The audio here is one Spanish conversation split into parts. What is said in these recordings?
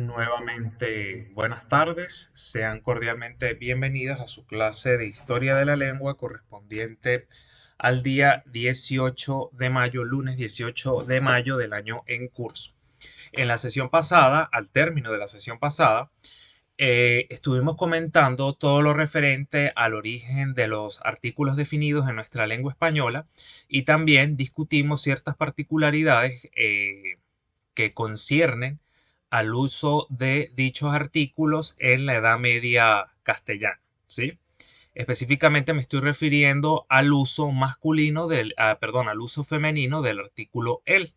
Nuevamente, buenas tardes. Sean cordialmente bienvenidos a su clase de Historia de la Lengua correspondiente al día 18 de mayo, lunes 18 de mayo del año en curso. En la sesión pasada, al término de la sesión pasada, estuvimos comentando todo lo referente al origen de los artículos definidos en nuestra lengua española y también discutimos ciertas particularidades que conciernen al uso de dichos artículos en la Edad Media castellana, ¿sí? Específicamente me estoy refiriendo al uso masculino al uso femenino del artículo el.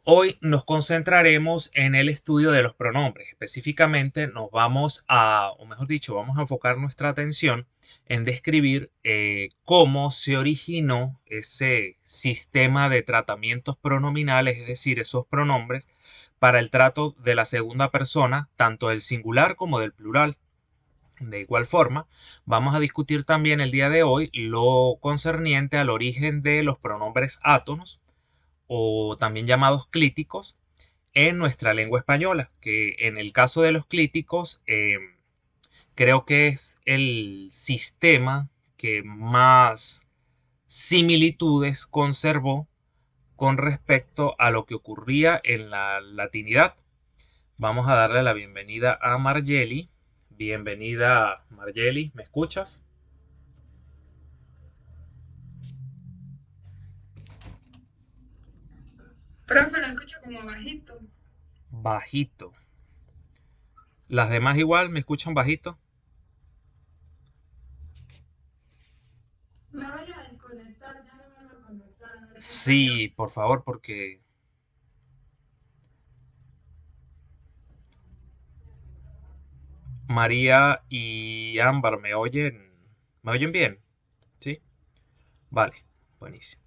Hoy nos concentraremos en el estudio de los pronombres. Específicamente vamos a enfocar nuestra atención en describir cómo se originó ese sistema de tratamientos pronominales, es decir, esos pronombres para el trato de la segunda persona, tanto del singular como del plural. De igual forma, vamos a discutir también el día de hoy lo concerniente al origen de los pronombres átonos, o también llamados clíticos, en nuestra lengua española, que en el caso de los clíticos creo que es el sistema que más similitudes conservó con respecto a lo que ocurría en la latinidad. Vamos a darle la bienvenida a Margeli. Bienvenida, Margeli, ¿me escuchas? Profe, lo escucho como bajito. Bajito. ¿Las demás igual me escuchan bajito? Me voy a desconectar, ya me vuelvo a conectar, a ver si está peor. Sí, por favor, porque María y Ámbar me oyen bien, ¿sí? Vale, buenísimo.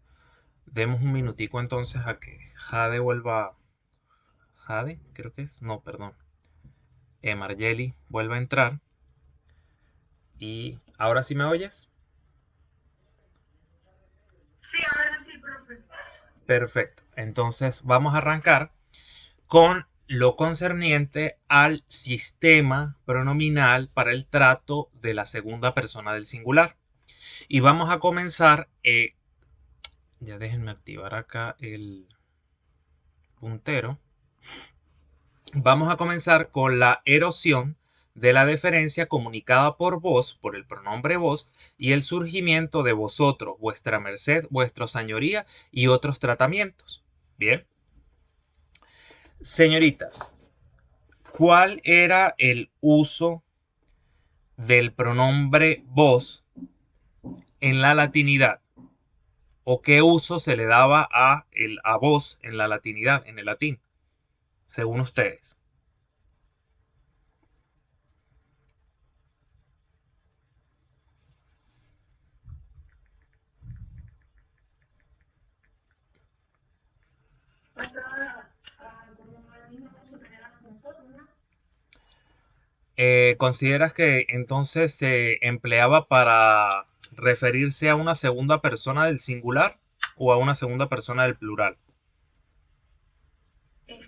Demos un minutico entonces a que Jade vuelva. Jade, creo que es. No, perdón. Margeli vuelva a entrar. Y ahora sí me oyes. Sí, ahora sí, profe. Perfecto. Entonces vamos a arrancar con lo concerniente al sistema pronominal para el trato de la segunda persona del singular. Y vamos a comenzar. Ya déjenme activar acá el puntero. Vamos a comenzar con la erosión de la deferencia comunicada por vos, por el pronombre vos, y el surgimiento de vosotros, vuestra merced, vuestro señoría y otros tratamientos. Bien. Señoritas, ¿cuál era el uso del pronombre vos en la latinidad? ¿O qué uso se le daba a vos en la latinidad, en el latín, según ustedes? Hasta ahora, como el mismo uso que le damos nosotros, ¿no? ¿Consideras que entonces se empleaba para referirse a una segunda persona del singular o a una segunda persona del plural? Del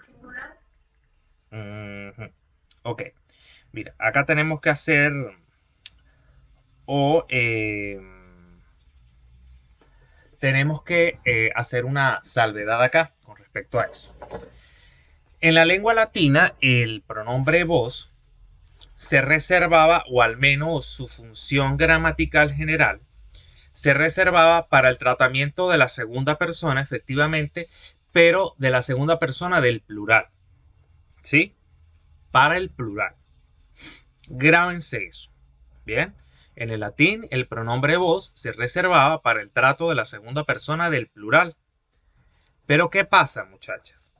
singular. Ujú. Ok, mira, acá tenemos que hacer o tenemos que hacer una salvedad acá con respecto a eso. En la lengua latina, el pronombre vos se reservaba, o al menos su función gramatical general, se reservaba para el tratamiento de la segunda persona, efectivamente, pero de la segunda persona del plural. ¿Sí? Para el plural. Grábense eso. Bien. En el latín, el pronombre vos se reservaba para el trato de la segunda persona del plural. Pero ¿qué pasa, muchachas?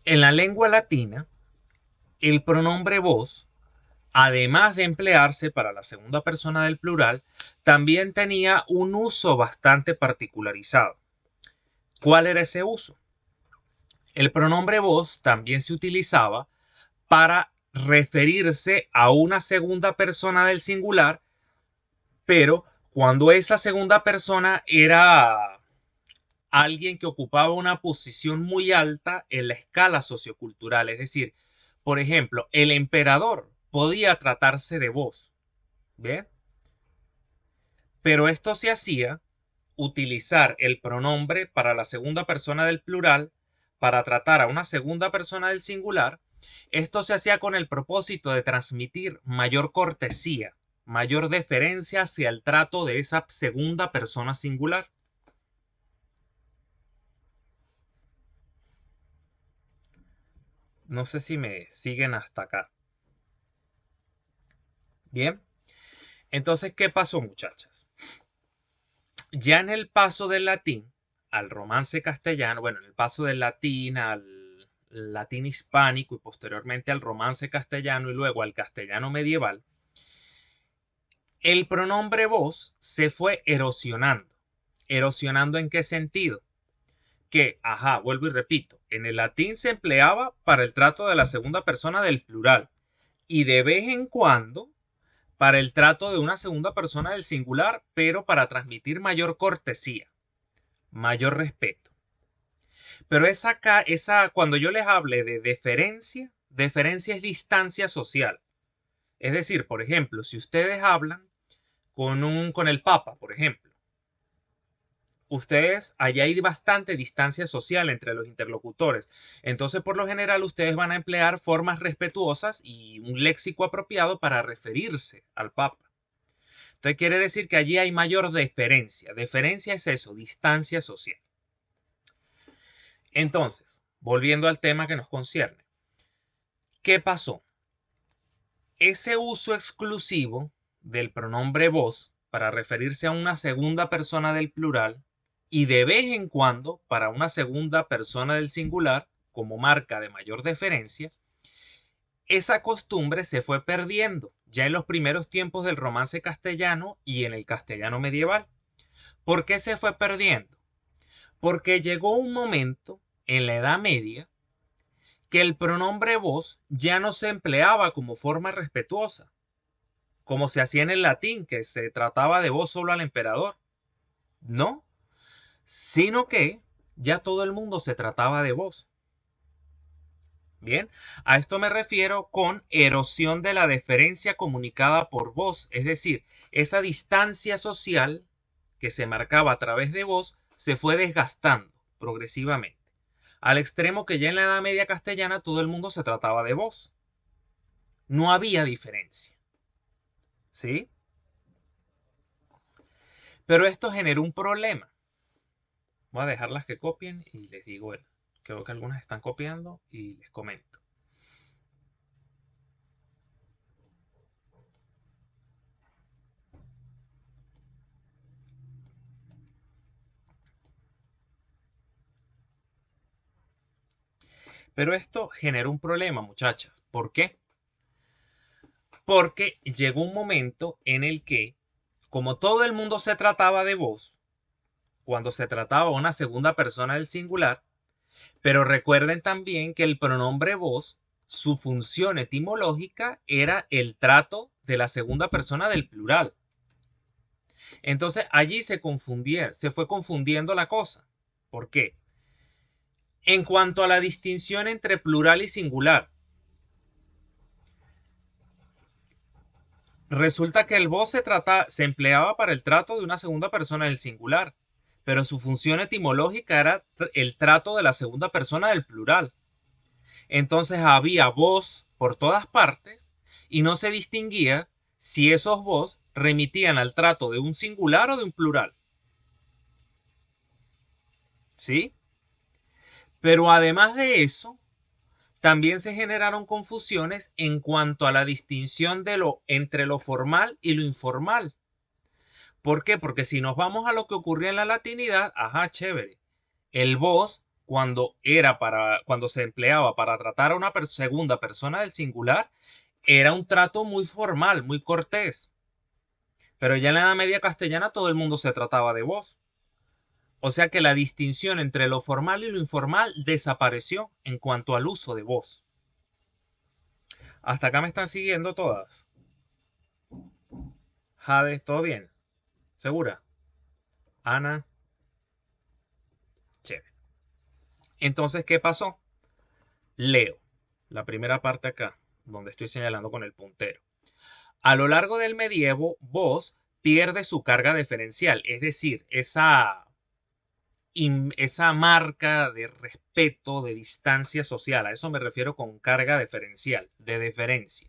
En la lengua latina, el pronombre vos, además de emplearse para la segunda persona del plural, también tenía un uso bastante particularizado. ¿Cuál era ese uso? El pronombre vos también se utilizaba para referirse a una segunda persona del singular, pero cuando esa segunda persona era alguien que ocupaba una posición muy alta en la escala sociocultural. Es decir, por ejemplo, el emperador podía tratarse de vos, ¿bien? Pero esto se hacía utilizar el pronombre para la segunda persona del plural para tratar a una segunda persona del singular. Esto se hacía con el propósito de transmitir mayor cortesía, mayor deferencia hacia el trato de esa segunda persona singular. No sé si me siguen hasta acá. Bien. Entonces, ¿qué pasó, muchachas? Ya en el paso del latín al romance castellano, bueno, en el paso del latín al latín hispánico y posteriormente al romance castellano y luego al castellano medieval, el pronombre vos se fue erosionando. ¿Erosionando en qué sentido? Que, vuelvo y repito, en el latín se empleaba para el trato de la segunda persona del plural y de vez en cuando para el trato de una segunda persona del singular, pero para transmitir mayor cortesía, mayor respeto. Pero cuando yo les hable de deferencia, deferencia es distancia social. Es decir, por ejemplo, si ustedes hablan con el Papa, por ejemplo, allá hay bastante distancia social entre los interlocutores. Entonces, por lo general, ustedes van a emplear formas respetuosas y un léxico apropiado para referirse al Papa. Entonces, quiere decir que allí hay mayor deferencia. Deferencia es eso, distancia social. Entonces, volviendo al tema que nos concierne. ¿Qué pasó? Ese uso exclusivo del pronombre vos para referirse a una segunda persona del plural y de vez en cuando para una segunda persona del singular como marca de mayor deferencia, esa costumbre se fue perdiendo ya en los primeros tiempos del romance castellano y en el castellano medieval. ¿Por qué se fue perdiendo? Porque llegó un momento en la Edad Media que el pronombre vos ya no se empleaba como forma respetuosa, como se hacía en el latín, que se trataba de vos solo al emperador. No, sino que ya todo el mundo se trataba de vos. Bien, a esto me refiero con erosión de la deferencia comunicada por vos, es decir, esa distancia social que se marcaba a través de vos se fue desgastando progresivamente, al extremo que ya en la Edad Media castellana todo el mundo se trataba de vos. No había diferencia. ¿Sí? Pero esto generó un problema. Voy a dejarlas que copien y les digo, creo que algunas están copiando y les comento. Pero esto generó un problema, muchachas. ¿Por qué? Porque llegó un momento en el que, como todo el mundo se trataba de vos, cuando se trataba de una segunda persona del singular, pero recuerden también que el pronombre vos, su función etimológica era el trato de la segunda persona del plural. Entonces allí se fue confundiendo la cosa. ¿Por qué? En cuanto a la distinción entre plural y singular, resulta que el vos se empleaba para el trato de una segunda persona del singular, pero su función etimológica era el trato de la segunda persona del plural. Entonces había vos por todas partes y no se distinguía si esos vos remitían al trato de un singular o de un plural. ¿Sí? Pero además de eso, también se generaron confusiones en cuanto a la distinción entre lo formal y lo informal. ¿Por qué? Porque si nos vamos a lo que ocurría en la latinidad, chévere. El vos, cuando se empleaba para tratar a una segunda persona del singular, era un trato muy formal, muy cortés. Pero ya en la Edad Media castellana todo el mundo se trataba de vos. O sea que la distinción entre lo formal y lo informal desapareció en cuanto al uso de vos. Hasta acá me están siguiendo todas. Jade, ¿todo bien? ¿Segura? Ana. Chévere. Entonces, ¿qué pasó? Leo la primera parte acá, donde estoy señalando con el puntero. A lo largo del medievo, vos pierde su carga diferencial, es decir, esa marca de respeto, de distancia social. A eso me refiero con carga diferencial, de deferencia.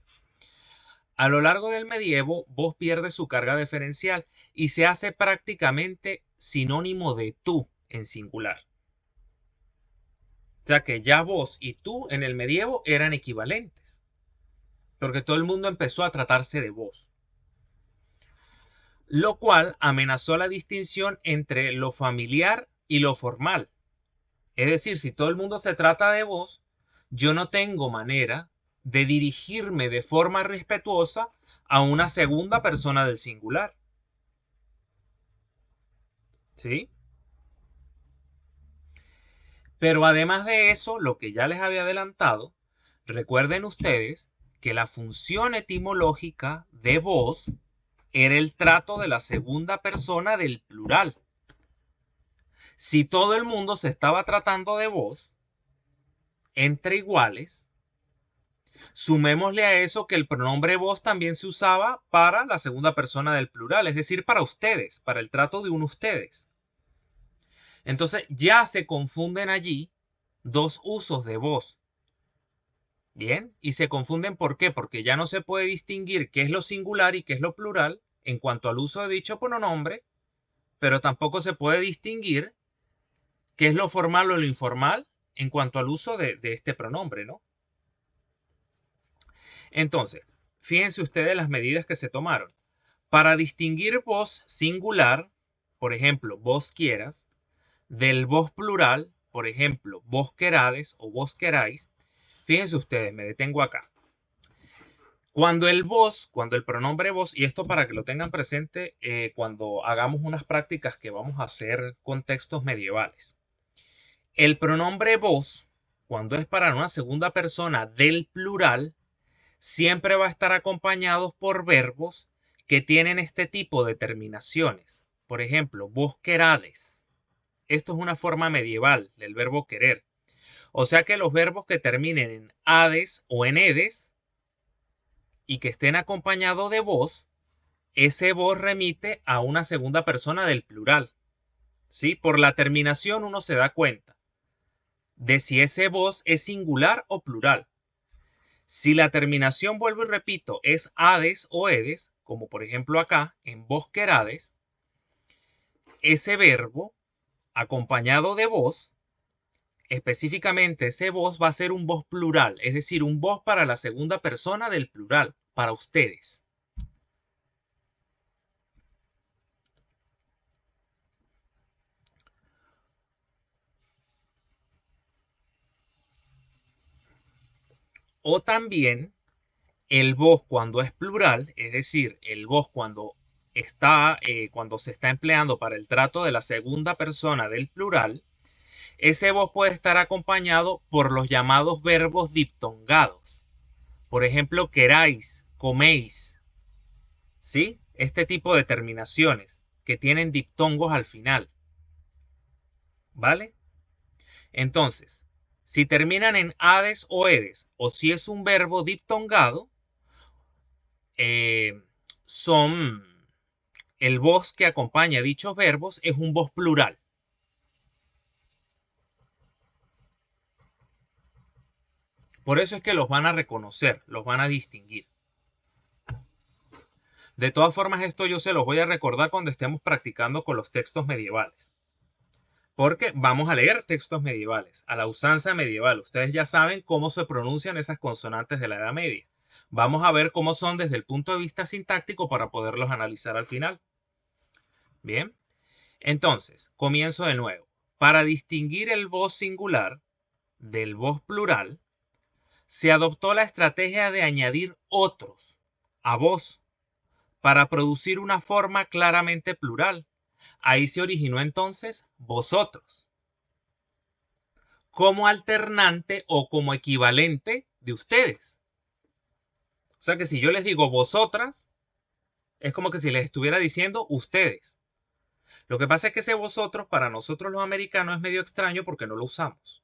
A lo largo del medievo, vos pierde su carga diferencial y se hace prácticamente sinónimo de tú en singular. O sea que ya vos y tú en el medievo eran equivalentes, porque todo el mundo empezó a tratarse de vos, lo cual amenazó la distinción entre lo familiar y lo formal. Es decir, si todo el mundo se trata de vos, yo no tengo manera de dirigirme de forma respetuosa a una segunda persona del singular. ¿Sí? Pero además de eso, lo que ya les había adelantado, recuerden ustedes que la función etimológica de vos era el trato de la segunda persona del plural. Si todo el mundo se estaba tratando de vos entre iguales, sumémosle a eso que el pronombre vos también se usaba para la segunda persona del plural, es decir, para ustedes, para el trato de un ustedes. Entonces ya se confunden allí dos usos de vos. Bien, y se confunden ¿por qué? Porque ya no se puede distinguir qué es lo singular y qué es lo plural en cuanto al uso de dicho pronombre, pero tampoco se puede distinguir qué es lo formal o lo informal en cuanto al uso de este pronombre, ¿no? Entonces, fíjense ustedes las medidas que se tomaron. Para distinguir vos singular, por ejemplo, vos quieras, del vos plural, por ejemplo, vos querades o vos queráis, fíjense ustedes, me detengo acá. Cuando el vos, cuando el pronombre vos, y esto para que lo tengan presente cuando hagamos unas prácticas que vamos a hacer con textos medievales. El pronombre vos, cuando es para una segunda persona del plural, siempre va a estar acompañado por verbos que tienen este tipo de terminaciones. Por ejemplo, vos querades. Esto es una forma medieval del verbo querer. O sea que los verbos que terminen en ades o en edes y que estén acompañados de vos, ese vos remite a una segunda persona del plural. ¿Sí? Por la terminación uno se da cuenta de si ese vos es singular o plural. Si la terminación, vuelvo y repito, es ades o edes, como por ejemplo acá en vos querades, ese verbo acompañado de vos, específicamente ese vos va a ser un vos plural, es decir, un vos para la segunda persona del plural, para ustedes. O también el vos cuando es plural, es decir, el vos cuando se está empleando para el trato de la segunda persona del plural, ese vos puede estar acompañado por los llamados verbos diptongados. Por ejemplo, queráis, coméis. ¿Sí? Este tipo de terminaciones que tienen diptongos al final. ¿Vale? Entonces, si terminan en ades o edes, o si es un verbo diptongado, son el vos que acompaña dichos verbos es un vos plural. Por eso es que los van a reconocer, los van a distinguir. De todas formas, esto yo se los voy a recordar cuando estemos practicando con los textos medievales. Porque vamos a leer textos medievales, a la usanza medieval. Ustedes ya saben cómo se pronuncian esas consonantes de la Edad Media. Vamos a ver cómo son desde el punto de vista sintáctico para poderlos analizar al final. Bien, entonces, comienzo de nuevo. Para distinguir el vos singular del vos plural, se adoptó la estrategia de añadir otros a vos para producir una forma claramente plural. Ahí se originó entonces vosotros, como alternante o como equivalente de ustedes. O sea que si yo les digo vosotras, es como que si les estuviera diciendo ustedes. Lo que pasa es que ese vosotros para nosotros los americanos es medio extraño porque no lo usamos.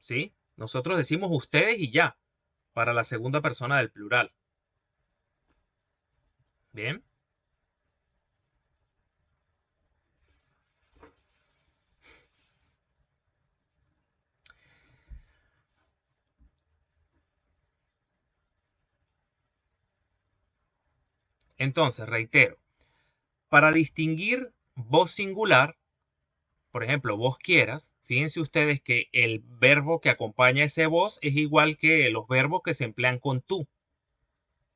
¿Sí? Nosotros decimos ustedes y ya, para la segunda persona del plural. Bien. Entonces, reitero, para distinguir voz singular, por ejemplo, vos quieras, fíjense ustedes que el verbo que acompaña ese vos es igual que los verbos que se emplean con tú.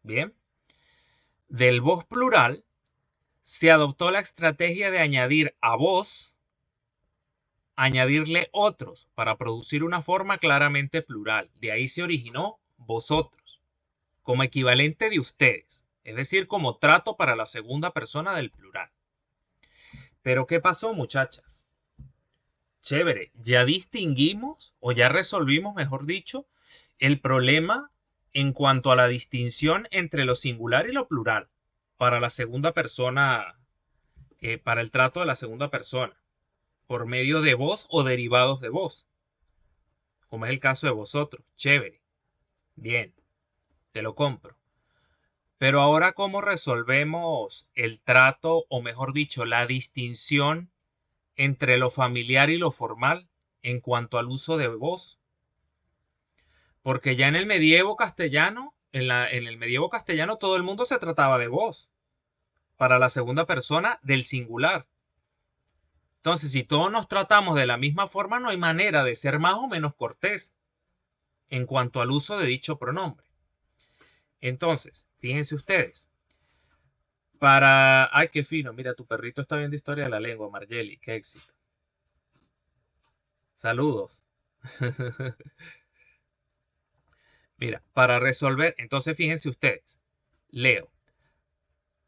Bien. Del vos plural se adoptó la estrategia de añadir a vos, añadirle otros para producir una forma claramente plural. De ahí se originó vosotros, como equivalente de ustedes, es decir, como trato para la segunda persona del plural. Pero ¿qué pasó, muchachas? Chévere, ya distinguimos o ya resolvimos, mejor dicho, el problema en cuanto a la distinción entre lo singular y lo plural para la segunda persona, para el trato de la segunda persona, por medio de voz o derivados de voz, como es el caso de vosotros. Chévere, bien, te lo compro. Pero ahora, ¿cómo resolvemos el trato, o mejor dicho, la distinción entre lo familiar y lo formal en cuanto al uso de voz? Porque ya en el medievo castellano, en el medievo castellano todo el mundo se trataba de vos para la segunda persona del singular. Entonces, si todos nos tratamos de la misma forma, no hay manera de ser más o menos cortés en cuanto al uso de dicho pronombre. Entonces, fíjense ustedes. Ay, qué fino. Mira, tu perrito está viendo historia de la lengua, Margeli. Qué éxito. Saludos. Mira, para resolver, entonces fíjense ustedes. Leo.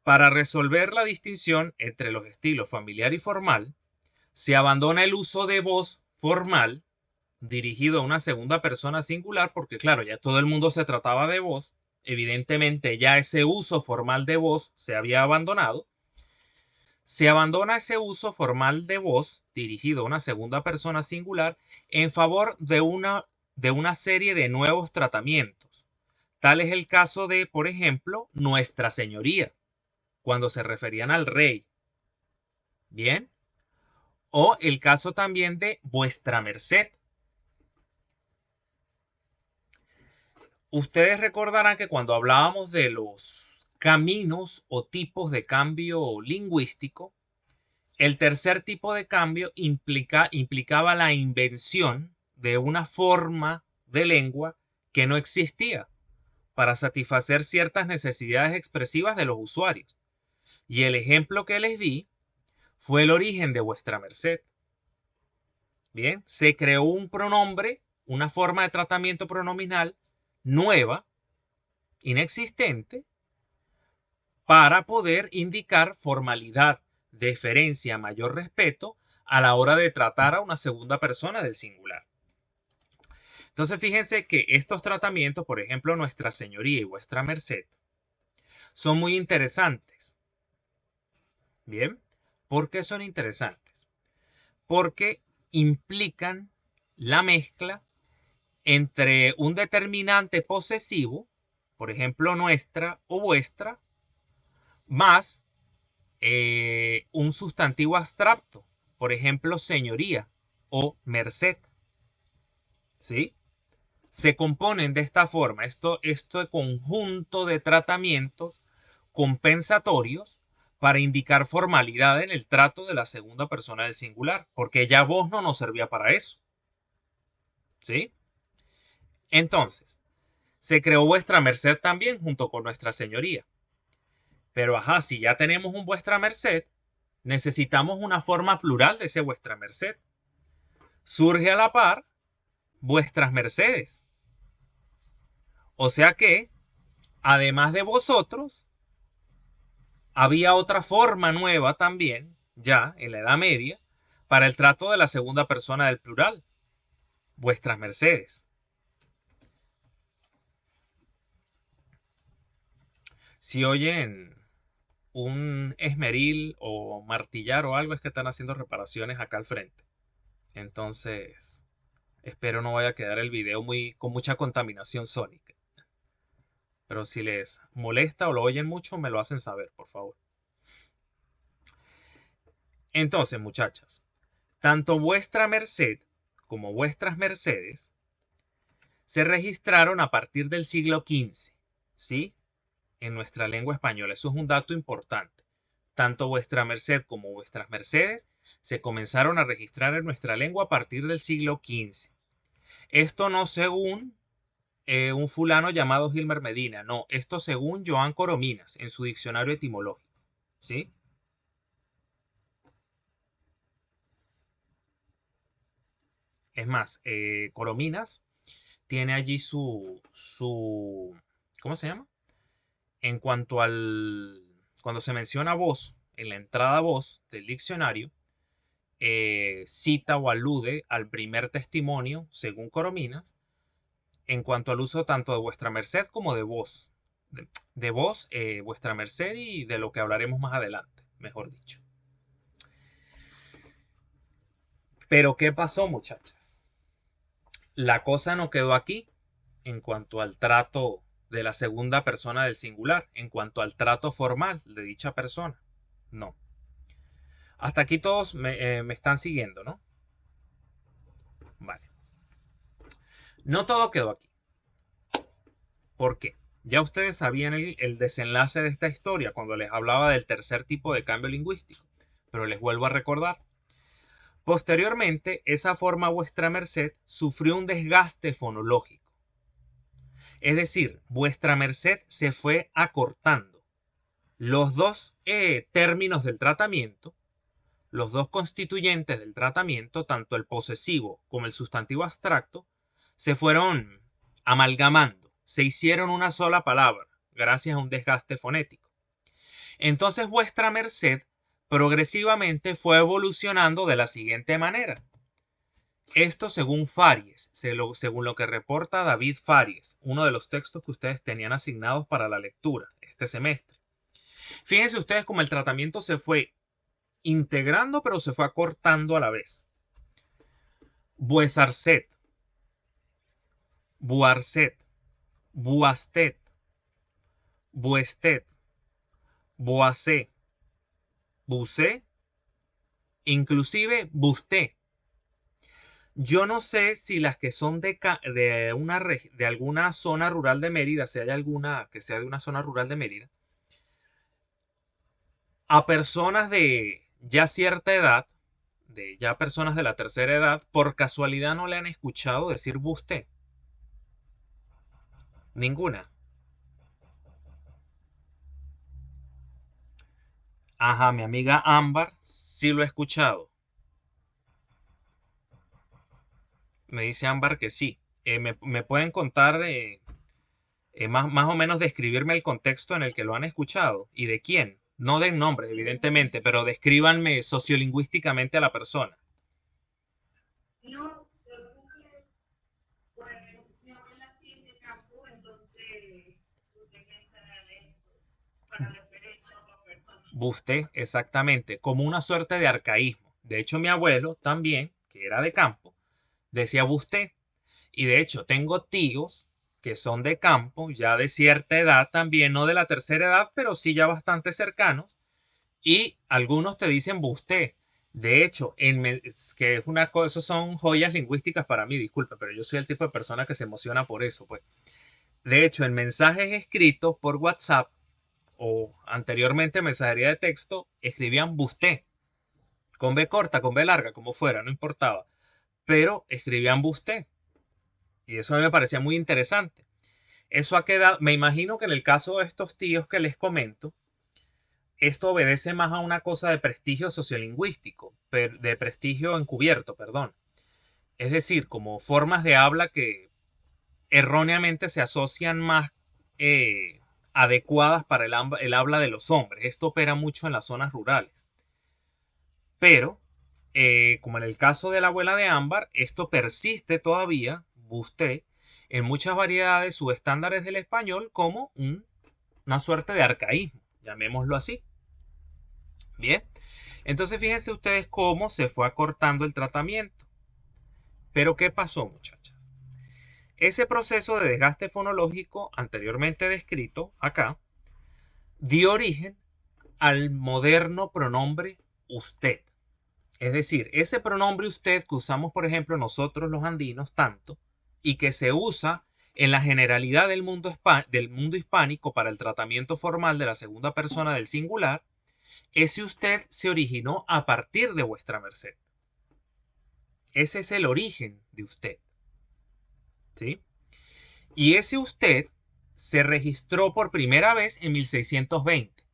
Para resolver la distinción entre los estilos familiar y formal, se abandona el uso de voz formal dirigido a una segunda persona singular, porque claro, ya todo el mundo se trataba de voz. Evidentemente ya ese uso formal de voz se había abandonado. Se abandona ese uso formal de voz dirigido a una segunda persona singular en favor de una serie de nuevos tratamientos. Tal es el caso de, por ejemplo, Nuestra Señoría, cuando se referían al rey. Bien. O el caso también de Vuestra Merced. Ustedes recordarán que cuando hablábamos de los caminos o tipos de cambio lingüístico, el tercer tipo de cambio implicaba la invención de una forma de lengua que no existía para satisfacer ciertas necesidades expresivas de los usuarios. Y el ejemplo que les di fue el origen de Vuestra Merced. Bien, se creó un pronombre, una forma de tratamiento pronominal nueva, inexistente, para poder indicar formalidad, deferencia, mayor respeto a la hora de tratar a una segunda persona del singular. Entonces fíjense que estos tratamientos, por ejemplo, Nuestra Señoría y Vuestra Merced, son muy interesantes. Bien, ¿por qué son interesantes? Porque implican la mezcla entre un determinante posesivo, por ejemplo, nuestra o vuestra, más un sustantivo abstracto, por ejemplo, señoría o merced. ¿Sí? Se componen de esta forma, este conjunto de tratamientos compensatorios para indicar formalidad en el trato de la segunda persona del singular, porque ya vos no nos servía para eso. ¿Sí? Entonces, se creó Vuestra Merced también junto con Nuestra Señoría. Pero ajá, si ya tenemos un Vuestra Merced, necesitamos una forma plural de ese Vuestra Merced. Surge a la par Vuestras Mercedes. O sea que, además de vosotros, había otra forma nueva también, ya en la Edad Media, para el trato de la segunda persona del plural. Vuestras Mercedes. Si oyen un esmeril o martillar o algo es que están haciendo reparaciones acá al frente. Entonces, espero no vaya a quedar el video con mucha contaminación sónica. Pero si les molesta o lo oyen mucho, me lo hacen saber, por favor. Entonces, muchachas, tanto vuestra merced como vuestras mercedes se registraron a partir del siglo XV, ¿sí? En nuestra lengua española. Eso es un dato importante. Tanto vuestra merced como vuestras mercedes se comenzaron a registrar en nuestra lengua a partir del siglo XV. Esto no según un fulano llamado Gilmer Medina, no, esto según Joan Corominas en su diccionario etimológico, ¿sí? Es más, Corominas tiene allí ¿cómo se llama? En cuanto cuando se menciona voz, en la entrada voz del diccionario, cita o alude al primer testimonio, según Corominas, en cuanto al uso tanto de vuestra merced como de voz. De voz, vuestra merced y de lo que hablaremos más adelante, mejor dicho. Pero ¿qué pasó, muchachas? La cosa no quedó aquí en cuanto al trato de la segunda persona del singular, en cuanto al trato formal de dicha persona. No. Hasta aquí todos me están siguiendo, ¿no? Vale. No todo quedó aquí. ¿Por qué? Ya ustedes sabían el desenlace de esta historia cuando les hablaba del tercer tipo de cambio lingüístico, pero les vuelvo a recordar. Posteriormente, esa forma vuestra merced sufrió un desgaste fonológico. Es decir, vuestra merced se fue acortando. Los dos términos del tratamiento, los dos constituyentes del tratamiento, tanto el posesivo como el sustantivo abstracto, se fueron amalgamando, se hicieron una sola palabra, gracias a un desgaste fonético. Entonces vuestra merced progresivamente fue evolucionando de la siguiente manera. Esto según Faries, según lo que reporta David Faries, uno de los textos que ustedes tenían asignados para la lectura este semestre. Fíjense ustedes cómo el tratamiento se fue integrando, pero se fue acortando a la vez. Buesarcet, buarcet, buastet, buestet, boacé, bucé, inclusive busté. Yo no sé si las que son de alguna zona rural de Mérida, si hay alguna que sea de una zona rural de Mérida, a personas de ya cierta edad, de ya personas de la tercera edad, por casualidad no le han escuchado decir busté. Ninguna. Ajá, mi amiga Ámbar sí lo he escuchado. Me dice Ámbar que sí. Me pueden contar más o menos describirme el contexto en el que lo han escuchado y de quién. No den nombres, evidentemente, pero descríbanme sociolingüísticamente a la persona. No, yo creo que, pues, mi abuela sí es de campo, entonces usted que está en eso para referencia a otra persona. Busté, exactamente, como una suerte de arcaísmo. De hecho, mi abuelo también, que era de campo, decía busté. Y de hecho, tengo tíos que son de campo, ya de cierta edad también, no de la tercera edad, pero sí ya bastante cercanos. Y algunos te dicen busté. De hecho, que es una cosa, eso son joyas lingüísticas para mí, disculpe, pero yo soy el tipo de persona que se emociona por eso, pues. De hecho, en mensajes escritos por WhatsApp o anteriormente mensajería de texto, escribían busté. Con B corta, con B larga, como fuera, no importaba. Pero escribían busté. Y eso a mí me parecía muy interesante. Eso ha quedado, me imagino que en el caso de estos tíos que les comento, esto obedece más a una cosa de prestigio sociolingüístico, de prestigio encubierto, perdón. Es decir, como formas de habla que erróneamente se asocian más adecuadas para el habla de los hombres. Esto opera mucho en las zonas rurales. Pero, como en el caso de la abuela de Ámbar, esto persiste todavía, busté, en muchas variedades subestándares del español como una suerte de arcaísmo, llamémoslo así. Bien, entonces fíjense ustedes cómo se fue acortando el tratamiento. Pero ¿qué pasó, muchachas? Ese proceso de desgaste fonológico anteriormente descrito acá dio origen al moderno pronombre usted. Es decir, ese pronombre usted que usamos, por ejemplo, nosotros los andinos tanto y que se usa en la generalidad del mundo hispánico para el tratamiento formal de la segunda persona del singular, ese usted se originó a partir de vuestra merced. Ese es el origen de usted. ¿Sí? Y ese usted se registró por primera vez en 1620.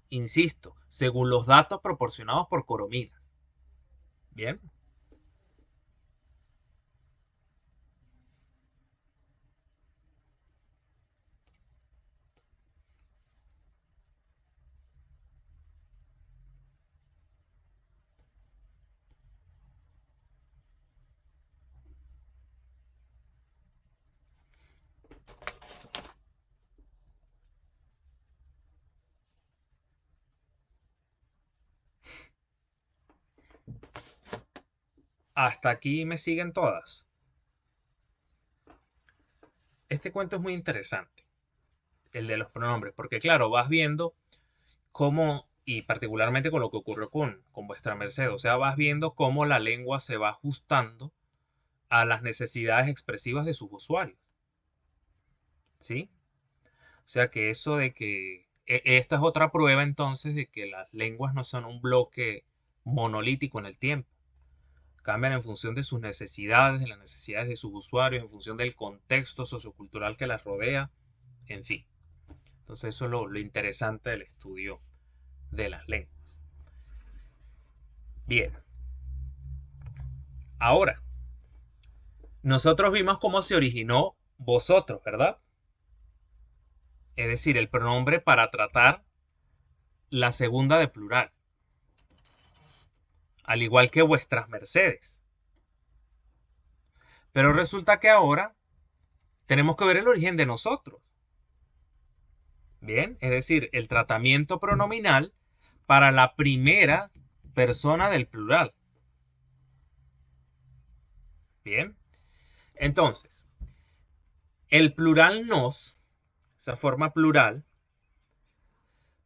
Insisto, según los datos proporcionados por Corominas. Bien. Hasta aquí me siguen todas. Este cuento es muy interesante, el de los pronombres, porque claro, vas viendo cómo, y particularmente con lo que ocurrió con vuestra merced, o sea, vas viendo cómo la lengua se va ajustando a las necesidades expresivas de sus usuarios. ¿Sí? O sea que eso de que esta es otra prueba entonces de que las lenguas no son un bloque monolítico en el tiempo. Cambian en función de sus necesidades, de las necesidades de sus usuarios, en función del contexto sociocultural que las rodea, en fin. Entonces eso es lo interesante del estudio de las lenguas. Bien, ahora, nosotros vimos cómo se originó vosotros, ¿verdad? Es decir, el pronombre para tratar la segunda de plural, al igual que vuestras mercedes. Pero resulta que ahora tenemos que ver el origen de nosotros. Bien, es decir, el tratamiento pronominal para la primera persona del plural. Bien, entonces, el plural nos, esa forma plural,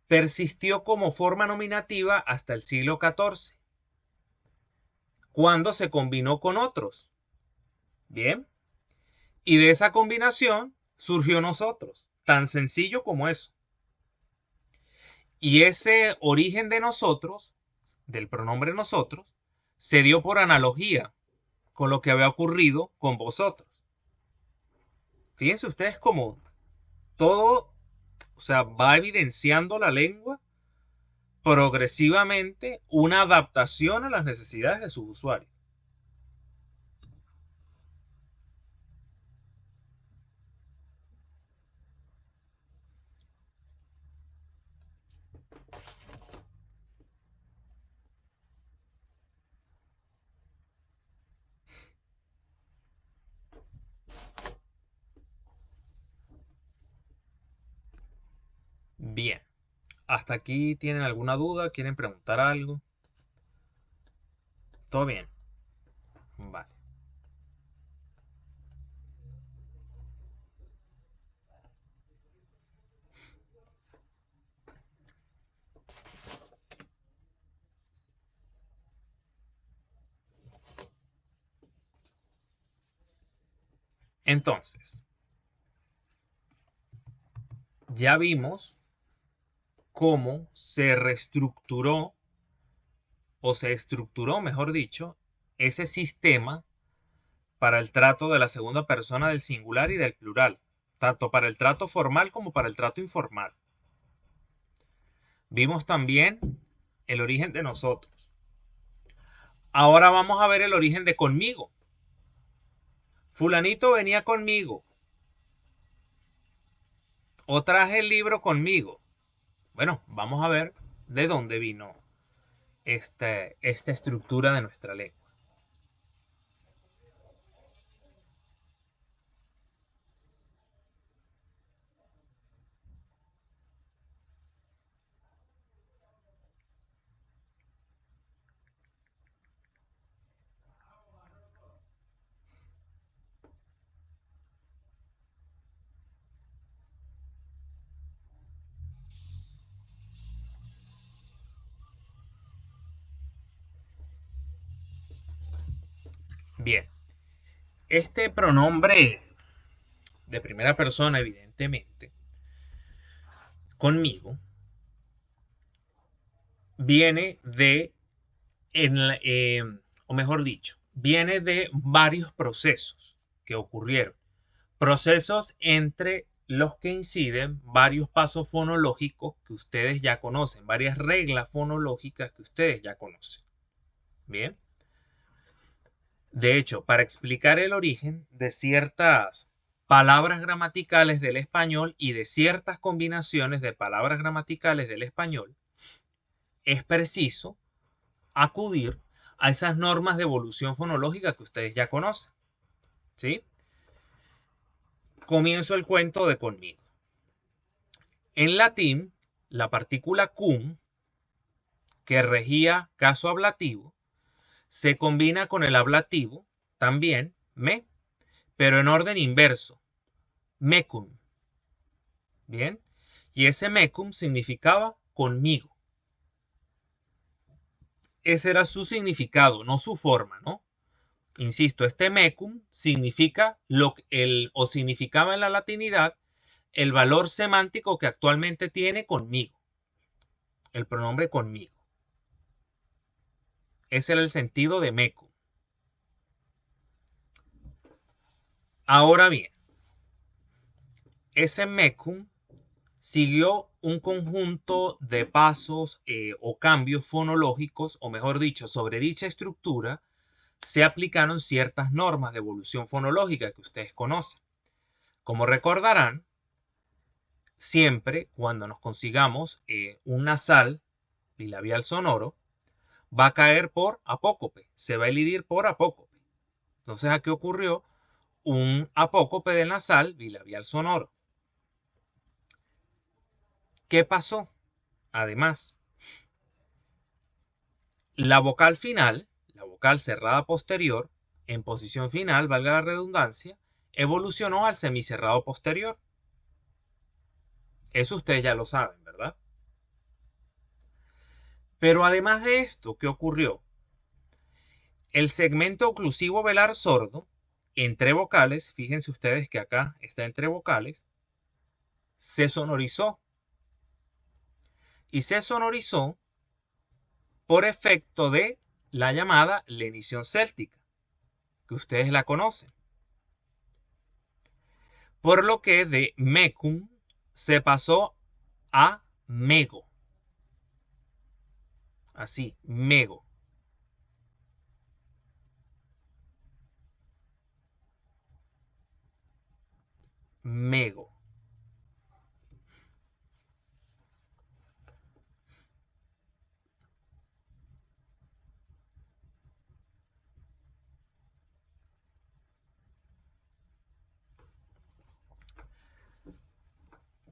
persistió como forma nominativa hasta el siglo XIV, cuando se combinó con otros. Bien, y de esa combinación surgió nosotros, tan sencillo como eso. Y ese origen de nosotros, del pronombre nosotros, se dio por analogía con lo que había ocurrido con vosotros. Fíjense ustedes cómo todo, o sea, va evidenciando la lengua progresivamente una adaptación a las necesidades de sus usuarios. Bien, hasta aquí tienen alguna duda, quieren preguntar algo. ¿Todo bien? Vale. Entonces, ya vimos cómo se reestructuró o se estructuró, mejor dicho, ese sistema para el trato de la segunda persona del singular y del plural, tanto para el trato formal como para el trato informal. Vimos también el origen de nosotros. Ahora vamos a ver el origen de conmigo. Fulanito venía conmigo. O traje el libro conmigo. Bueno, vamos a ver de dónde vino esta estructura de nuestra lengua. Bien, este pronombre de primera persona, evidentemente, conmigo, viene de, o mejor dicho, viene de varios procesos que ocurrieron. Procesos entre los que inciden varios pasos fonológicos que ustedes ya conocen, varias reglas fonológicas que ustedes ya conocen. Bien. De hecho, para explicar el origen de ciertas palabras gramaticales del español y de ciertas combinaciones de palabras gramaticales del español, es preciso acudir a esas normas de evolución fonológica que ustedes ya conocen. ¿Sí? Comienzo el cuento de conmigo. En latín, la partícula cum, que regía caso ablativo, se combina con el ablativo, también, me, pero en orden inverso, mecum. Bien, y ese mecum significaba conmigo. Ese era su significado, no su forma, ¿no? Insisto, este mecum significa o significaba en la latinidad el valor semántico que actualmente tiene conmigo, el pronombre conmigo. Ese era el sentido de mecum. Ahora bien, ese mecum siguió un conjunto de pasos o cambios fonológicos, o mejor dicho, sobre dicha estructura, se aplicaron ciertas normas de evolución fonológica que ustedes conocen. Como recordarán, siempre cuando nos consigamos un nasal bilabial sonoro, va a caer por apócope, se va a elidir por apócope. Entonces aquí ocurrió un apócope del nasal bilabial sonoro. ¿Qué pasó? Además, la vocal final, la vocal cerrada posterior, en posición final, valga la redundancia, evolucionó al semicerrado posterior. Eso ustedes ya lo saben, ¿verdad? Pero además de esto, ¿qué ocurrió? El segmento oclusivo velar sordo, entre vocales, fíjense ustedes que acá está entre vocales, se sonorizó. Y se sonorizó por efecto de la llamada lenición céltica, que ustedes la conocen. Por lo que de mecum se pasó a mego. Así, mego. Mego.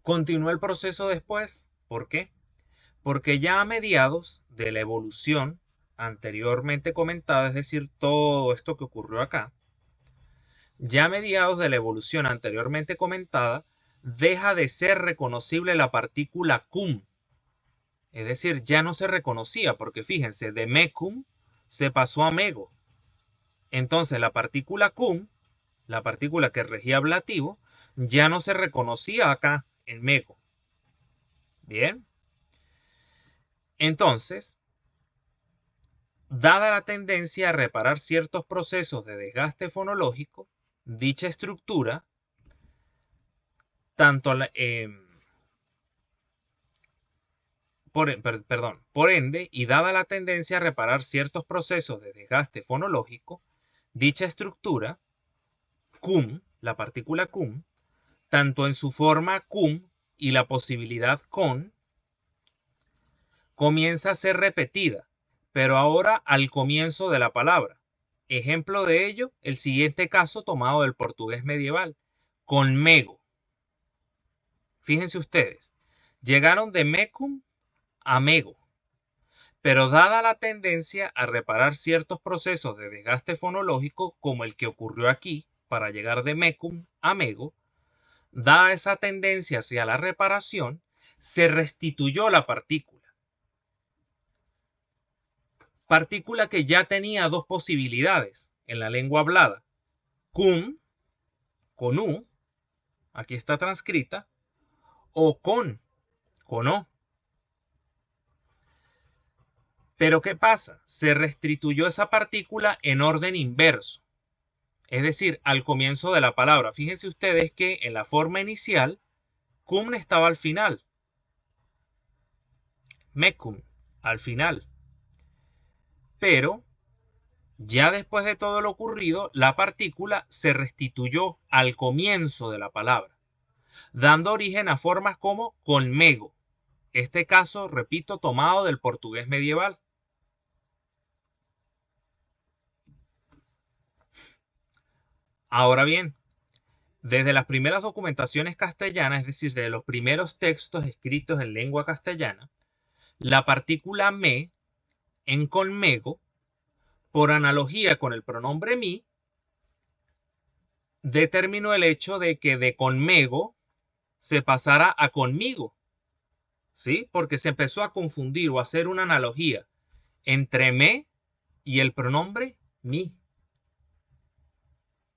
Continuó el proceso después. ¿Por qué? Porque ya a mediados de la evolución anteriormente comentada, es decir, todo esto que ocurrió acá, ya a mediados de la evolución anteriormente comentada, deja de ser reconocible la partícula cum. Es decir, ya no se reconocía, porque fíjense, de mecum se pasó a mego. Entonces la partícula cum, la partícula que regía ablativo, ya no se reconocía acá en mego. Bien. Entonces, dada la tendencia a reparar ciertos procesos de desgaste fonológico, dicha estructura, tanto por ende, y dada la tendencia a reparar ciertos procesos de desgaste fonológico, dicha estructura, cum, la partícula cum, tanto en su forma cum y la posibilidad con, comienza a ser repetida, pero ahora al comienzo de la palabra. Ejemplo de ello, el siguiente caso tomado del portugués medieval, conmego. Fíjense ustedes, llegaron de mecum a mego, pero dada la tendencia a reparar ciertos procesos de desgaste fonológico, como el que ocurrió aquí, para llegar de mecum a mego, dada esa tendencia hacia la reparación, se restituyó la partícula. Partícula que ya tenía dos posibilidades. en la lengua hablada, cum, con u, aquí está transcrita, o con o. Pero ¿qué pasa? Se restituyó esa partícula en orden inverso. Es decir, al comienzo de la palabra. Fíjense ustedes que en la forma inicial, cum estaba al final. Mecum, al final. Pero ya después de todo lo ocurrido, la partícula se restituyó al comienzo de la palabra, dando origen a formas como conmego. Este caso, repito, tomado del portugués medieval. Ahora bien, desde las primeras documentaciones castellanas, es decir, de los primeros textos escritos en lengua castellana, la partícula me en conmego, por analogía con el pronombre mi, determinó el hecho de que de conmego se pasara a conmigo, ¿sí? Porque se empezó a confundir o a hacer una analogía entre me y el pronombre mi.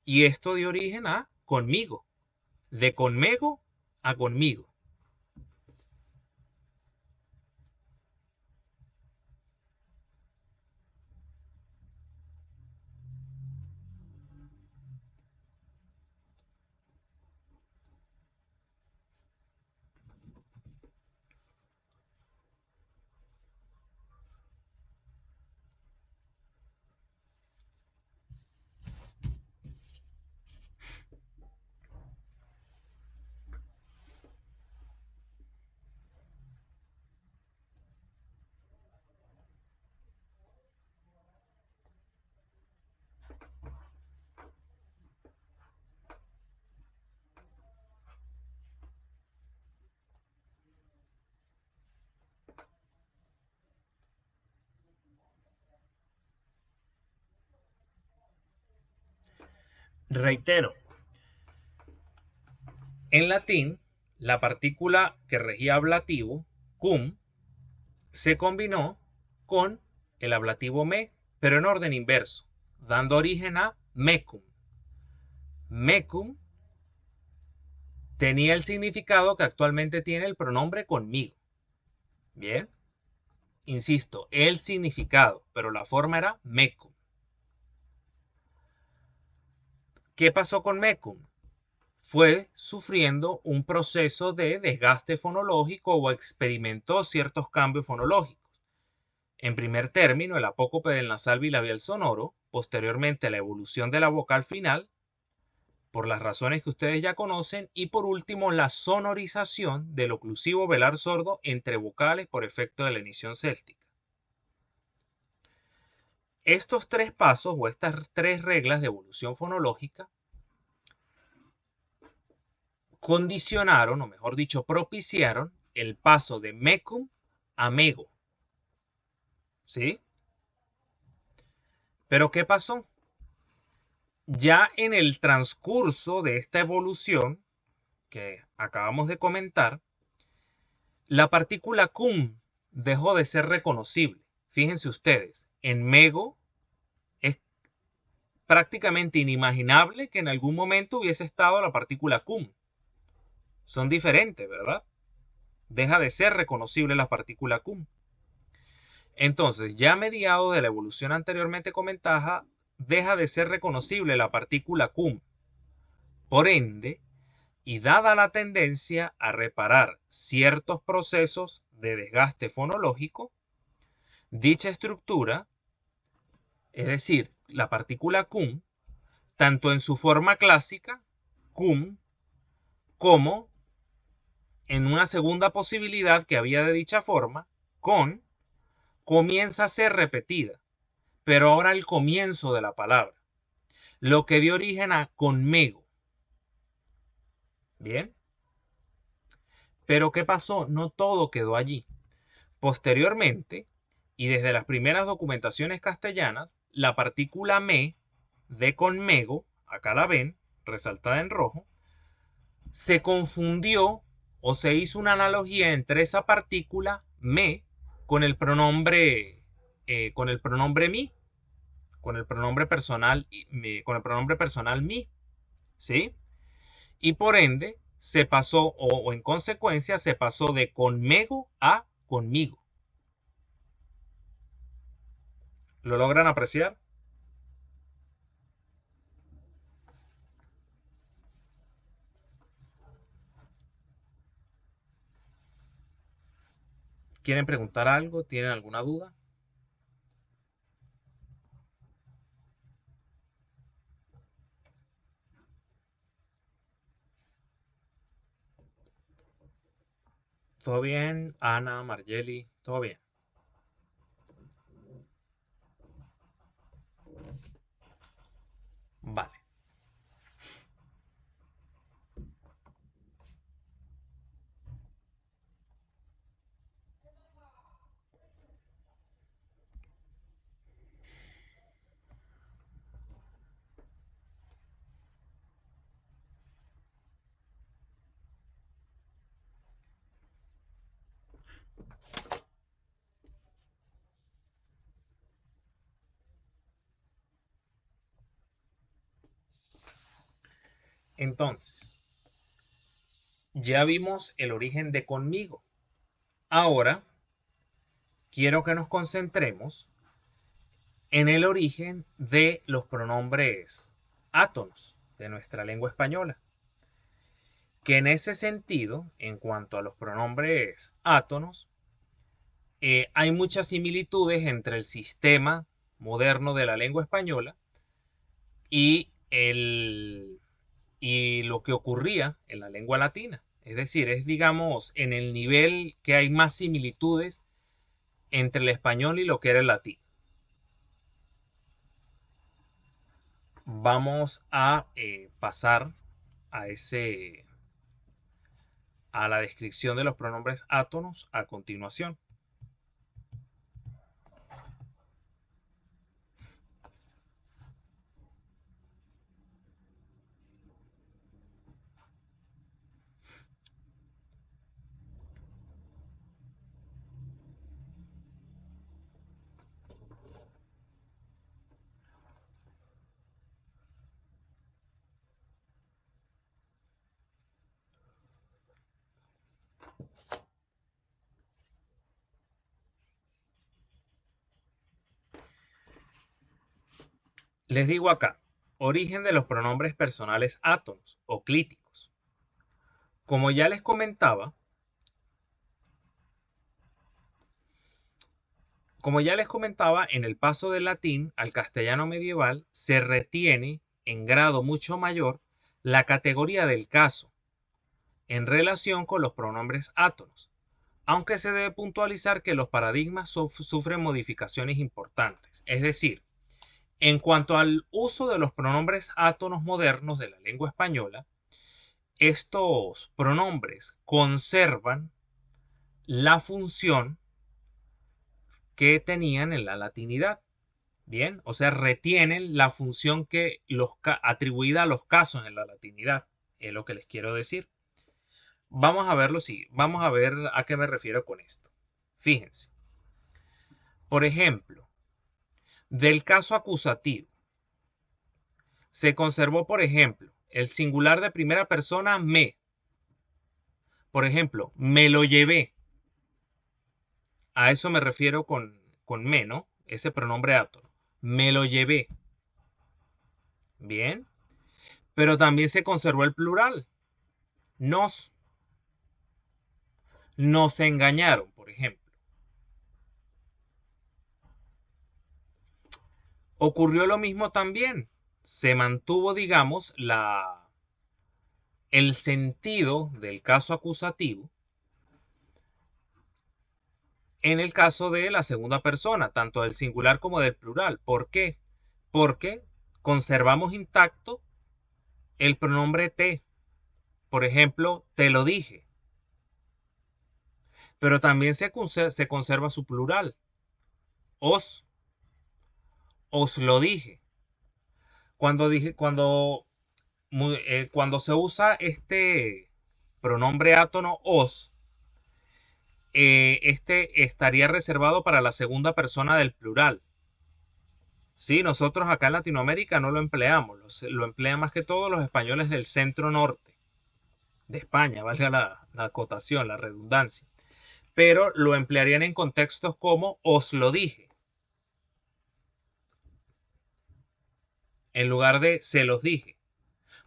Y esto dio origen a conmigo, de conmego a conmigo. Reitero, en latín, la partícula que regía ablativo, cum, se combinó con el ablativo me, pero en orden inverso, dando origen a mecum. Mecum tenía el significado que actualmente tiene el pronombre conmigo. Bien, insisto, el significado, pero la forma era mecum. ¿Qué pasó con mecum? Fue sufriendo un proceso de desgaste fonológico o experimentó ciertos cambios fonológicos. En primer término, el apócope del nasal bilabial sonoro, posteriormente la evolución de la vocal final, por las razones que ustedes ya conocen, y por último la sonorización del oclusivo velar sordo entre vocales por efecto de la emisión céltica. Estos tres pasos o estas tres reglas de evolución fonológica condicionaron, o mejor dicho, propiciaron el paso de mecum a mego. ¿Sí? Pero ¿qué pasó? Ya en el transcurso de esta evolución que acabamos de comentar, la partícula cum dejó de ser reconocible. Fíjense ustedes, en mego es prácticamente inimaginable que en algún momento hubiese estado la partícula cum. Son diferentes, ¿verdad? Deja de ser reconocible la partícula cum. Entonces, ya a mediados de la evolución anteriormente comentada, deja de ser reconocible la partícula cum. Por ende, y dada la tendencia a reparar ciertos procesos de desgaste fonológico, dicha estructura, es decir, la partícula cum, tanto en su forma clásica, cum, como en una segunda posibilidad que había de dicha forma, con, comienza a ser repetida, pero ahora al comienzo de la palabra, lo que dio origen a conmego. Bien. Pero ¿qué pasó? No todo quedó allí. Posteriormente, y desde las primeras documentaciones castellanas, la partícula me de conmego, acá la ven, resaltada en rojo, se confundió o se hizo una analogía entre esa partícula me con el pronombre mi, con el pronombre personal, con el pronombre personal mi, ¿sí? Y por ende, se pasó, o en consecuencia, se pasó de conmego a conmigo. ¿Lo logran apreciar? ¿Quieren preguntar algo? ¿Tienen alguna duda? ¿Todo bien? Ana, Margeli, ¿todo bien? Vale. Entonces, ya vimos el origen de conmigo. Ahora, quiero que nos concentremos en el origen de los pronombres átonos de nuestra lengua española. Que en ese sentido, en cuanto a los pronombres átonos, hay muchas similitudes entre el sistema moderno de la lengua española y, y lo que ocurría en la lengua latina. Es decir, es digamos en el nivel que hay más similitudes entre el español y lo que era el latín. Vamos a pasar a a la descripción de los pronombres átonos a continuación. Les digo acá, origen de los pronombres personales átonos o clíticos. Como ya les comentaba, en el paso del latín al castellano medieval se retiene en grado mucho mayor la categoría del caso en relación con los pronombres átonos, aunque se debe puntualizar que los paradigmas sufren modificaciones importantes. Es decir, en cuanto al uso de los pronombres átonos modernos de la lengua española, estos pronombres conservan la función que tenían en la latinidad. Bien, o sea, retienen la función que atribuida a los casos en la latinidad, es lo que les quiero decir. Vamos a verlo, sí, vamos a ver a qué me refiero con esto. Fíjense, por ejemplo, del caso acusativo, se conservó, por ejemplo, el singular de primera persona me. Por ejemplo, me lo llevé. A eso me refiero con me, ¿no? Ese pronombre átono. Me lo llevé. Bien. Pero también se conservó el plural. Nos. Nos engañaron, por ejemplo. Ocurrió lo mismo también. Se mantuvo, digamos, el sentido del caso acusativo en el caso de la segunda persona, tanto del singular como del plural. ¿Por qué? Porque conservamos intacto el pronombre te. Por ejemplo, te lo dije. Pero también se conserva su plural. Os. Os lo dije. Cuando se usa este pronombre átono os, este estaría reservado para la segunda persona del plural. Sí, nosotros acá en Latinoamérica no lo empleamos, lo emplean más que todo los españoles del centro norte de España, valga la acotación, la redundancia. Pero lo emplearían en contextos como os lo dije, en lugar de se los dije.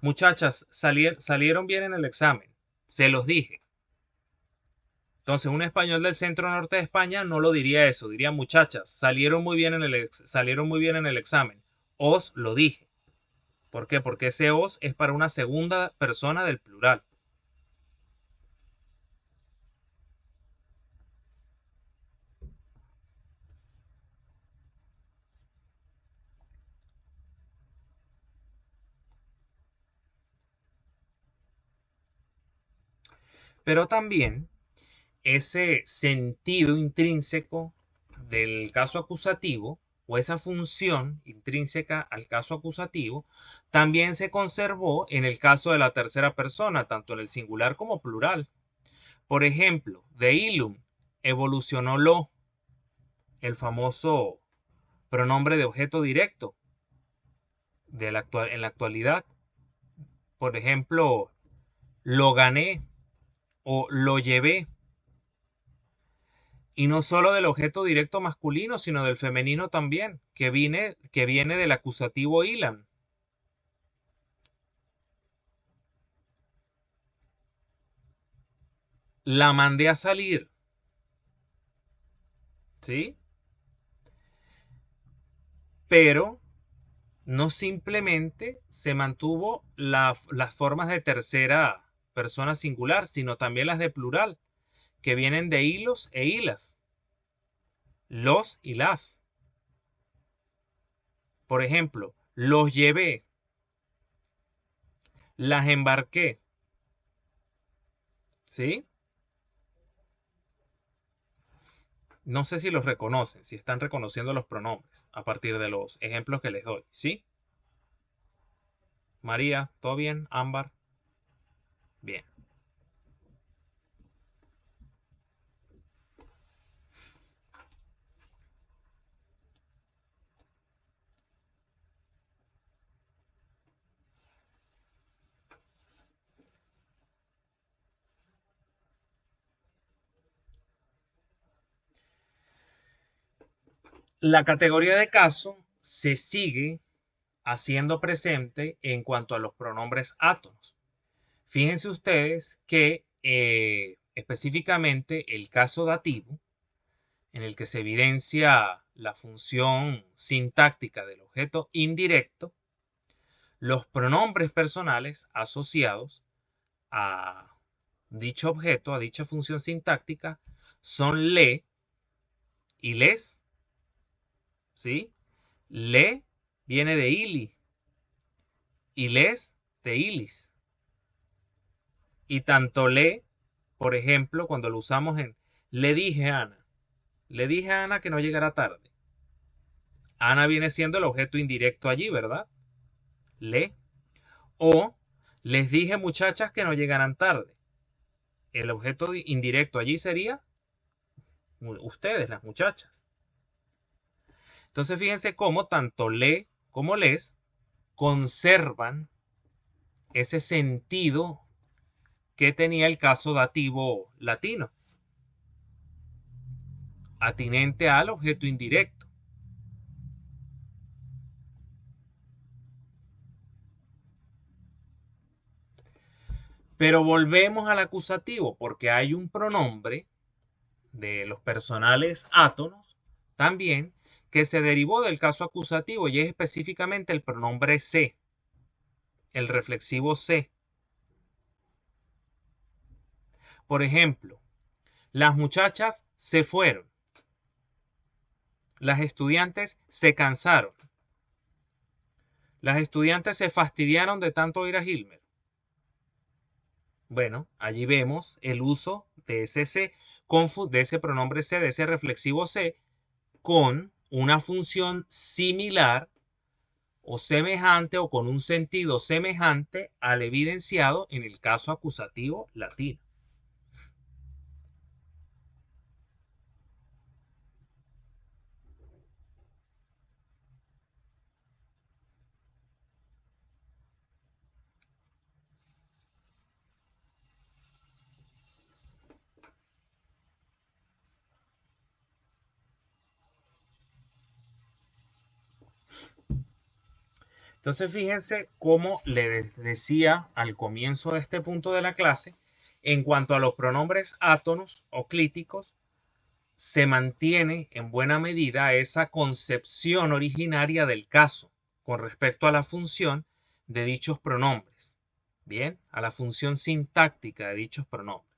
Muchachas, salieron bien en el examen, se los dije. Entonces, un español del centro norte de España no lo diría eso, diría muchachas, salieron muy bien en el examen, os lo dije. ¿Por qué? Porque ese os es para una segunda persona del plural. Pero también ese sentido intrínseco del caso acusativo o esa función intrínseca al caso acusativo también se conservó en el caso de la tercera persona, tanto en el singular como plural. Por ejemplo, de illum evolucionó lo, el famoso pronombre de objeto directo en la actualidad. Por ejemplo, lo gané o lo llevé. Y no solo del objeto directo masculino, sino del femenino también, que viene del acusativo ilan. La mandé a salir, ¿sí? Pero no simplemente se mantuvo las formas de tercera persona singular, sino también las de plural, que vienen de hilos e hilas, los y las. Por ejemplo, los llevé, las embarqué, ¿sí? No sé si los reconocen, si están reconociendo los pronombres a partir de los ejemplos que les doy, ¿sí? María, ¿todo bien? Ámbar, bien. La categoría de caso se sigue haciendo presente en cuanto a los pronombres átonos. Fíjense ustedes que específicamente el caso dativo, en el que se evidencia la función sintáctica del objeto indirecto, los pronombres personales asociados a dicho objeto, a dicha función sintáctica, son le y les, ¿sí? Le viene de ili y les de ilis. Y tanto le, por ejemplo, cuando lo usamos en le dije a Ana que no llegara tarde. Ana viene siendo el objeto indirecto allí, ¿verdad? Le. O les dije muchachas que no llegaran tarde. El objeto indirecto allí sería ustedes, las muchachas. Entonces fíjense cómo tanto le como les conservan ese sentido que tenía el caso dativo latino, atinente al objeto indirecto. Pero volvemos al acusativo, porque hay un pronombre de los personales átonos también que se derivó del caso acusativo y es específicamente el pronombre se, el reflexivo se. Por ejemplo, las muchachas se fueron, las estudiantes se cansaron, las estudiantes se fastidiaron de tanto ir a Gilmer. Bueno, allí vemos el uso de ese se, de ese pronombre se, de ese reflexivo se, con una función similar o semejante o con un sentido semejante al evidenciado en el caso acusativo latino. Entonces fíjense cómo les decía al comienzo de este punto de la clase, en cuanto a los pronombres átonos o clíticos, se mantiene en buena medida esa concepción originaria del caso con respecto a la función de dichos pronombres. Bien, a la función sintáctica de dichos pronombres.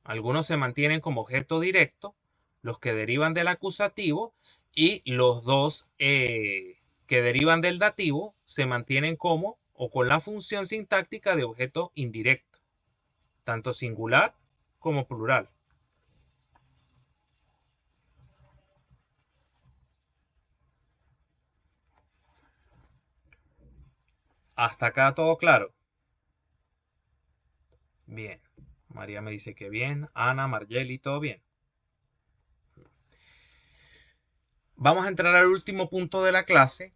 Algunos se mantienen como objeto directo, los que derivan del acusativo, y los dos que derivan del dativo se mantienen como o con la función sintáctica de objeto indirecto, tanto singular como plural. Hasta acá todo claro. Bien. María me dice que bien. Ana, Margeli, todo bien. Vamos a entrar al último punto de la clase.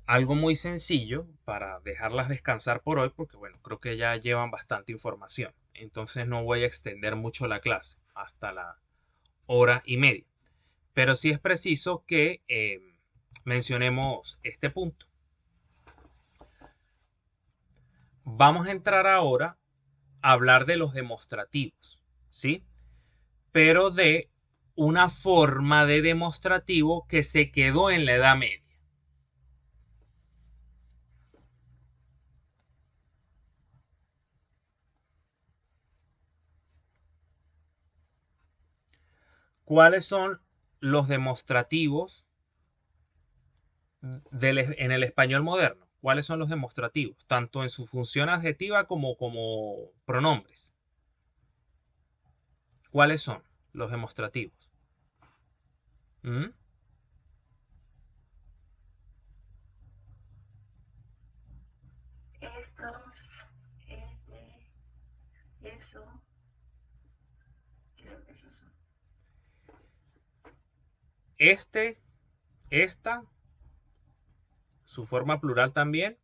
Algo muy sencillo para dejarlas descansar por hoy, porque bueno, creo que ya llevan bastante información. Entonces no voy a extender mucho la clase hasta la hora y media. Pero sí es preciso que mencionemos este punto. Vamos a entrar ahora a hablar de los demostrativos, ¿sí? Pero de una forma de demostrativo que se quedó en la Edad Media. ¿Cuáles son los demostrativos en el español moderno? ¿Cuáles son los demostrativos? Tanto en su función adjetiva como pronombres. ¿Cuáles son los demostrativos? ¿Mm? Estos, este, eso, creo que esos son. Este, esta, su forma plural también.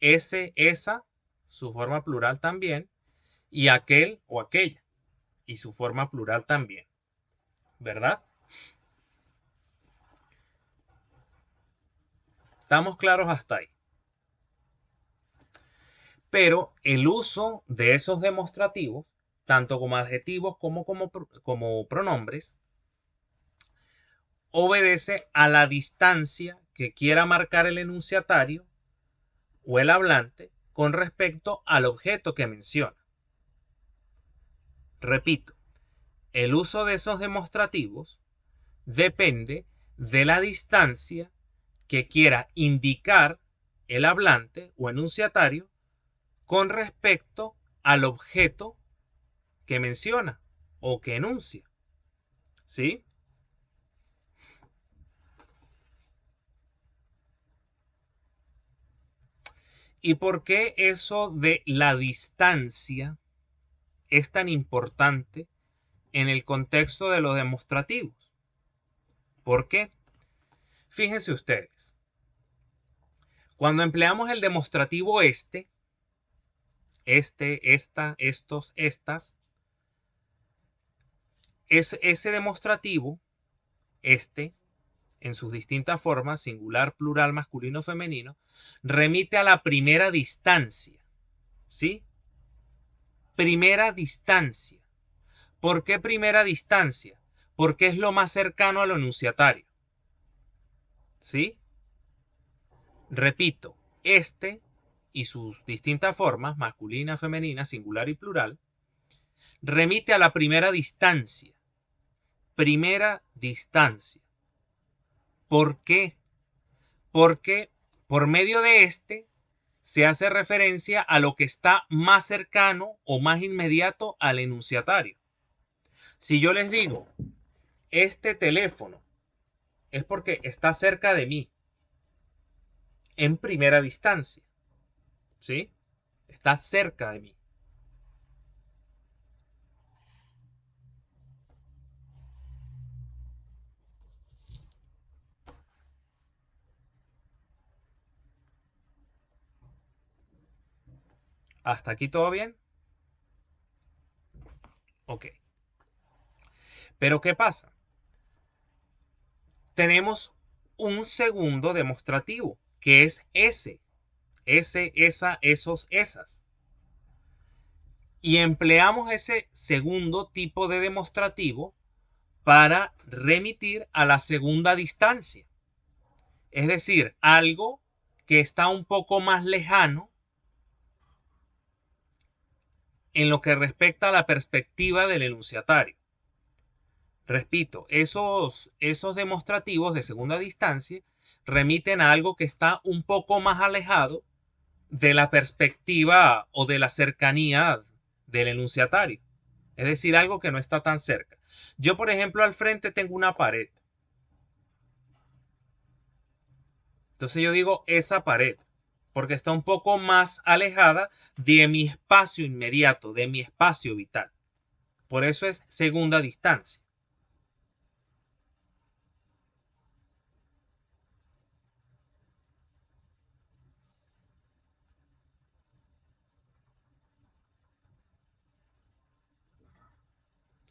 Ese, esa, su forma plural también. Y aquel o aquella, y su forma plural también. ¿Verdad? ¿Estamos claros hasta ahí? Pero el uso de esos demostrativos, tanto como adjetivos como pronombres, obedece a la distancia que quiera marcar el enunciatario o el hablante con respecto al objeto que menciona. Repito, el uso de esos demostrativos depende de la distancia que quiera indicar el hablante o enunciatario con respecto al objeto que menciona o que enuncia. ¿Sí? ¿Y por qué eso de la distancia es tan importante en el contexto de los demostrativos? ¿Por qué? Fíjense ustedes, cuando empleamos el demostrativo esta, estos, estas, ese demostrativo, en sus distintas formas, singular, plural, masculino, femenino, remite a la primera distancia, ¿sí? Primera distancia. ¿Por qué primera distancia? Porque es lo más cercano al enunciatario, ¿sí? Repito, y sus distintas formas, masculina, femenina, singular y plural, remite a la primera distancia. Primera distancia. ¿Por qué? Porque por medio de se hace referencia a lo que está más cercano o más inmediato al enunciatario. Si yo les digo, este teléfono es porque está cerca de mí, en primera distancia, ¿sí? Está cerca de mí. ¿Hasta aquí todo bien? Ok. Pero ¿qué pasa? Tenemos un segundo demostrativo, que es ese, esa, esos, esas. Y empleamos ese segundo tipo de demostrativo para remitir a la segunda distancia. Es decir, algo que está un poco más lejano en lo que respecta a la perspectiva del enunciatario. Repito, esos demostrativos de segunda distancia remiten a algo que está un poco más alejado de la perspectiva o de la cercanía del enunciatario. Es decir, algo que no está tan cerca. Yo, por ejemplo, al frente tengo una pared. Entonces yo digo esa pared, porque está un poco más alejada de mi espacio inmediato, de mi espacio vital. Por eso es segunda distancia.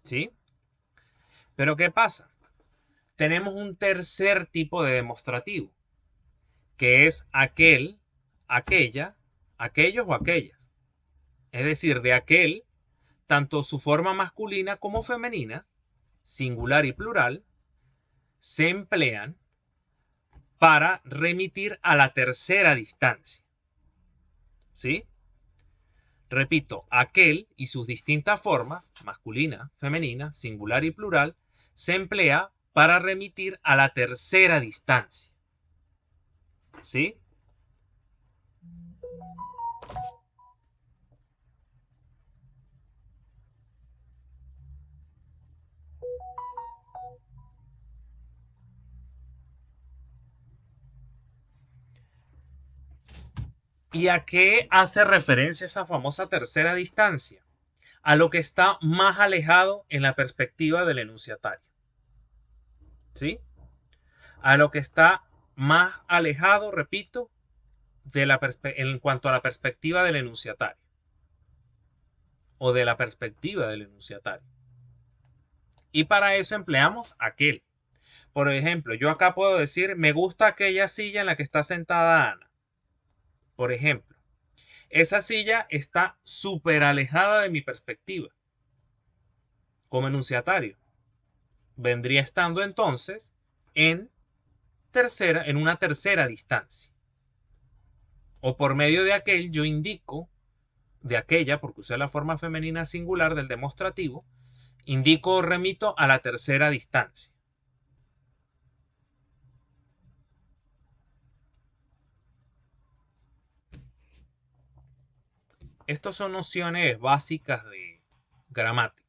¿Sí? Pero ¿qué pasa? Tenemos un tercer tipo de demostrativo, que es aquel, aquella, aquellos o aquellas. Es decir, de aquel, tanto su forma masculina como femenina, singular y plural, se emplean para remitir a la tercera distancia. ¿Sí? Repito, aquel y sus distintas formas, masculina, femenina, singular y plural, se emplea para remitir a la tercera distancia. ¿Sí? ¿Y a qué hace referencia esa famosa tercera distancia? A lo que está más alejado en la perspectiva del enunciatario. ¿Sí? A lo que está más alejado, repito, en cuanto a la perspectiva del enunciatario. O de la perspectiva del enunciatario. Y para eso empleamos aquel. Por ejemplo, yo acá puedo decir, me gusta aquella silla en la que está sentada Ana. Por ejemplo, esa silla está súper alejada de mi perspectiva como enunciatario. Vendría estando entonces en una tercera distancia. O por medio de aquel yo indico, de aquella, porque usé la forma femenina singular del demostrativo, indico o remito a la tercera distancia. Estas son nociones básicas de gramática.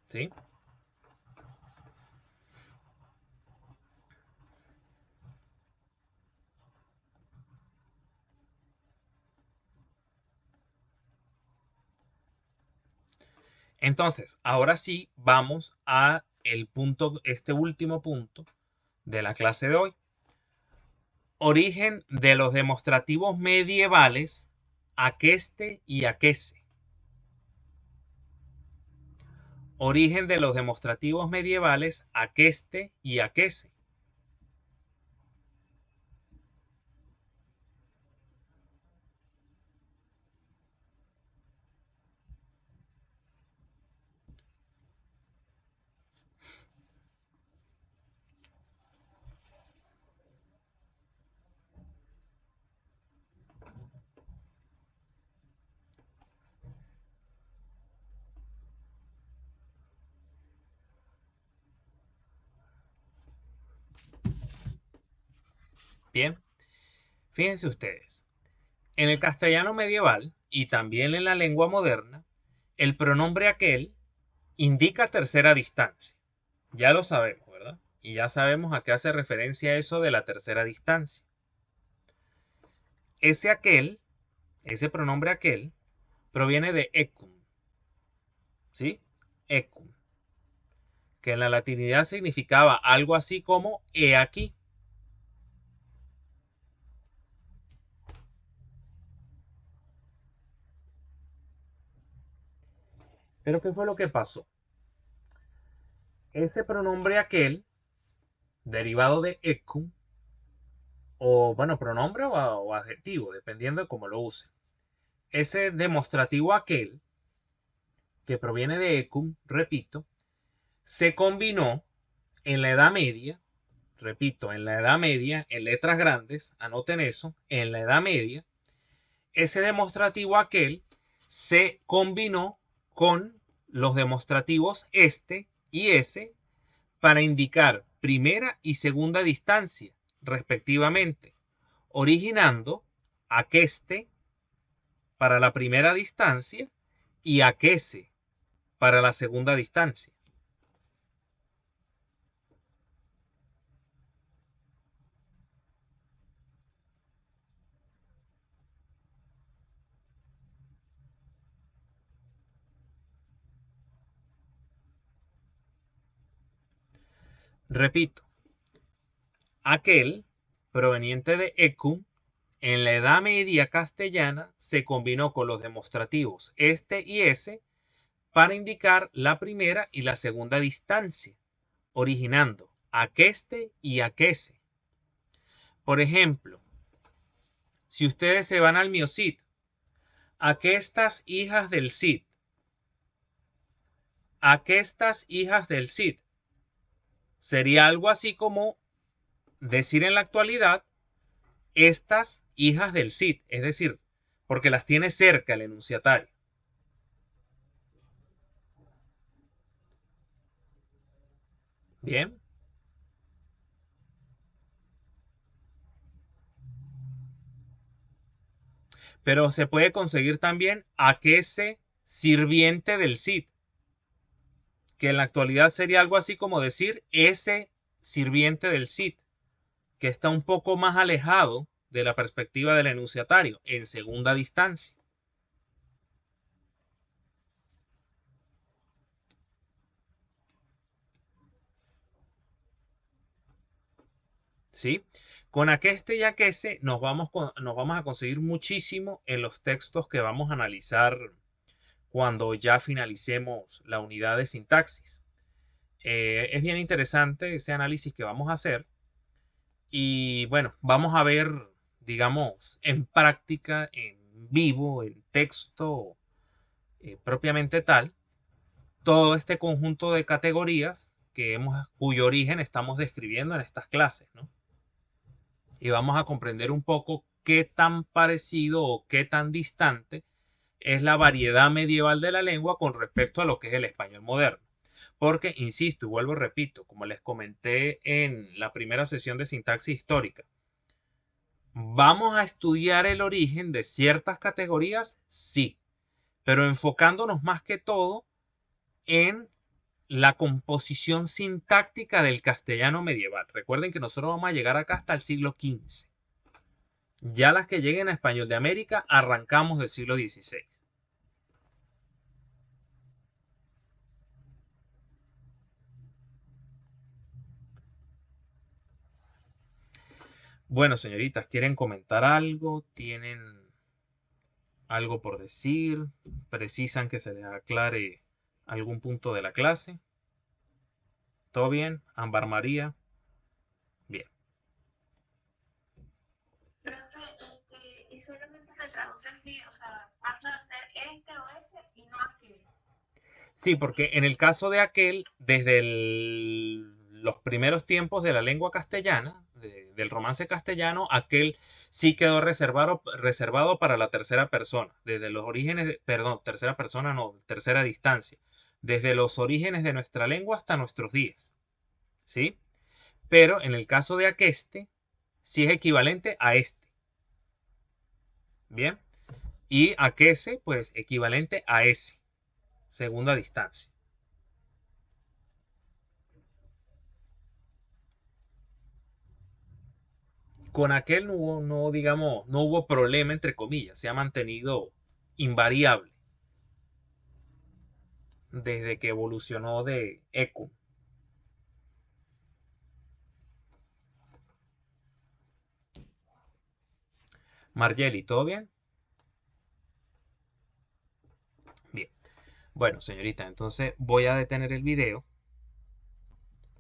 ¿Sí? Entonces, ahora sí vamos a este último punto de la clase de hoy. Origen de los demostrativos medievales aqueste y aquese. Origen de los demostrativos medievales aqueste y aquese. Bien, fíjense ustedes. En el castellano medieval y también en la lengua moderna, el pronombre aquel indica tercera distancia. Ya lo sabemos, ¿verdad? Y ya sabemos a qué hace referencia eso de la tercera distancia. Ese pronombre aquel, proviene de ecum. ¿Sí? Ecum. Que en la latinidad significaba algo así como he aquí. Pero ¿qué fue lo que pasó? Ese pronombre aquel derivado de ecum, o bueno, pronombre o adjetivo, dependiendo de cómo lo use. Ese demostrativo aquel, que proviene de ecum, repito, se combinó en la Edad Media, repito, en la Edad Media, en letras grandes, anoten eso, en la Edad Media, ese demostrativo aquel se combinó con los demostrativos este y ese para indicar primera y segunda distancia, respectivamente, originando aqueste para la primera distancia y aquese para la segunda distancia. Repito, aquel proveniente de ecum en la Edad Media castellana se combinó con los demostrativos este y ese para indicar la primera y la segunda distancia, originando aqueste y aquese. Por ejemplo, si ustedes se van al Miocid, aquestas hijas del Cid, aquestas hijas del Cid, sería algo así como decir en la actualidad estas hijas del Cid, es decir, porque las tiene cerca el enunciatario. Bien. Pero se puede conseguir también aquese sirviente del Cid, que en la actualidad sería algo así como decir ese sirviente del Cid, que está un poco más alejado de la perspectiva del enunciatario, en segunda distancia. ¿Sí? Con aqueste y aquese nos vamos a conseguir muchísimo en los textos que vamos a analizar cuando ya finalicemos la unidad de sintaxis. Es bien interesante ese análisis que vamos a hacer. Y bueno, vamos a ver, digamos, en práctica, en vivo, en texto propiamente tal, todo este conjunto de categorías cuyo origen estamos describiendo en estas clases, ¿no? Y vamos a comprender un poco qué tan parecido o qué tan distante es la variedad medieval de la lengua con respecto a lo que es el español moderno. Porque, insisto y vuelvo repito, como les comenté en la primera sesión de sintaxis histórica, ¿vamos a estudiar el origen de ciertas categorías? Sí, pero enfocándonos más que todo en la composición sintáctica del castellano medieval. Recuerden que nosotros vamos a llegar acá hasta el siglo XV. Ya las que lleguen a español de América, arrancamos del siglo XVI. Bueno, señoritas, ¿quieren comentar algo? ¿Tienen algo por decir? ¿Precisan que se les aclare algún punto de la clase? ¿Todo bien? Ámbar María. Bien. Profe, y solamente se traduce así, o sea, pasa a ser este o ese y no aquel. Sí, porque en el caso de aquel, desde los primeros tiempos de la lengua castellana, del romance castellano, aquel sí quedó reservado para la tercera persona, desde los orígenes, perdón, tercera persona no, tercera distancia, desde los orígenes de nuestra lengua hasta nuestros días, ¿sí? Pero en el caso de aqueste, sí es equivalente a este, ¿bien? Y aquese, pues equivalente a ese, segunda distancia. Con aquel no hubo problema, entre comillas, se ha mantenido invariable desde que evolucionó de ecum. Margeli, ¿todo bien? Bien. Bueno, señorita, entonces voy a detener el video